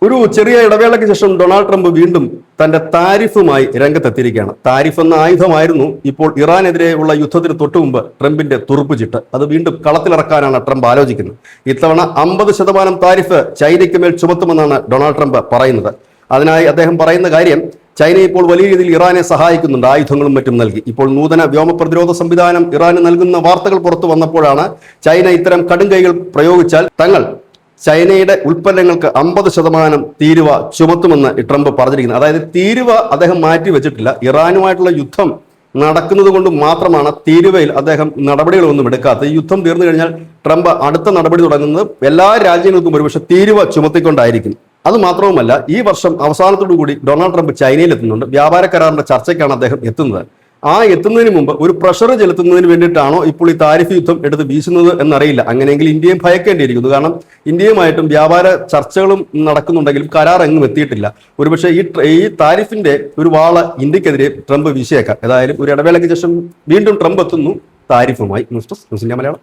ഒരു ചെറിയ ഇടവേളയ്ക്ക് ശേഷം ഡൊണാൾഡ് ട്രംപ് വീണ്ടും തന്റെ താരിഫുമായി രംഗത്തെത്തിയിരിക്കുകയാണ്. താരിഫ് എന്ന ആയുധമായിരുന്നു ഇപ്പോൾ ഇറാനെതിരെയുള്ള യുദ്ധത്തിന് തൊട്ടുമുമ്പ് ട്രംപിന്റെ തുറുപ്പുചിട്ട്. അത് വീണ്ടും കളത്തിലിറക്കാനാണ് ട്രംപ് ആലോചിക്കുന്നത്. ഇത്തവണ 50% താരിഫ് ചൈനയ്ക്ക് മേൽ ചുമത്തുമെന്നാണ് ഡൊണാൾഡ് ട്രംപ് പറയുന്നത്. അതിനായി അദ്ദേഹം പറയുന്ന കാര്യം, ചൈന ഇപ്പോൾ വലിയ രീതിയിൽ ഇറാനെ സഹായിക്കുന്നുണ്ട്, ആയുധങ്ങളും മറ്റും നൽകി. ഇപ്പോൾ നൂതന വ്യോമ പ്രതിരോധ സംവിധാനം ഇറാന് നൽകുന്ന വാർത്തകൾ പുറത്തു വന്നപ്പോഴാണ് ചൈന ഇത്തരം കടുംകൈകൾ പ്രയോഗിച്ചാൽ തങ്ങൾ ചൈനയുടെ ഉൽപ്പന്നങ്ങൾക്ക് 50% തീരുവ ചുമത്തുമെന്ന് ട്രംപ് പറഞ്ഞിരിക്കുന്നത്. അതായത് തീരുവ അദ്ദേഹം മാറ്റി വെച്ചിട്ടില്ല. ഇറാനുമായിട്ടുള്ള യുദ്ധം നടക്കുന്നത് കൊണ്ട് മാത്രമാണ് തീരുവയിൽ അദ്ദേഹം നടപടികളൊന്നും എടുക്കാത്തത്. ഈ യുദ്ധം തീർന്നു കഴിഞ്ഞാൽ ട്രംപ് അടുത്ത നടപടി തുടങ്ങുന്നത് എല്ലാ രാജ്യങ്ങൾക്കും ഒരുപക്ഷെ തീരുവ ചുമത്തിക്കൊണ്ടായിരിക്കും. അത് മാത്രവുമല്ല, ഈ വർഷം അവസാനത്തോടു കൂടി ഡൊണാൾഡ് ട്രംപ് ചൈനയിൽ എത്തുന്നുണ്ട്. വ്യാപാര കരാറിന്റെ ചർച്ചയ്ക്കാണ് അദ്ദേഹം എത്തുന്നത്. ആ എത്തുന്നതിന് മുമ്പ് ഒരു പ്രഷർ ചെലുത്തുന്നതിന് വേണ്ടിയിട്ടാണോ ഇപ്പോൾ ഈ താരിഫ് യുദ്ധം എടുത്ത് വീശുന്നത് എന്നറിയില്ല. അങ്ങനെയെങ്കിൽ ഇന്ത്യയും ഭയക്കേണ്ടിയിരിക്കുന്നു. കാരണം ഇന്ത്യയുമായിട്ടും വ്യാപാര ചർച്ചകളും നടക്കുന്നുണ്ടെങ്കിലും കരാർ എങ്ങും എത്തിയിട്ടില്ല. ഒരുപക്ഷെ ഈ താരിഫിന്റെ ഒരു വാള് ഇന്ത്യക്കെതിരെ ട്രംപ് വീശിയേക്കാം. ഏതായാലും ഒരു ഇടവേളയ്ക്ക് ശേഷം വീണ്ടും ട്രംപ് എത്തുന്നു താരിഫുമായി. News desk news India Malayalam.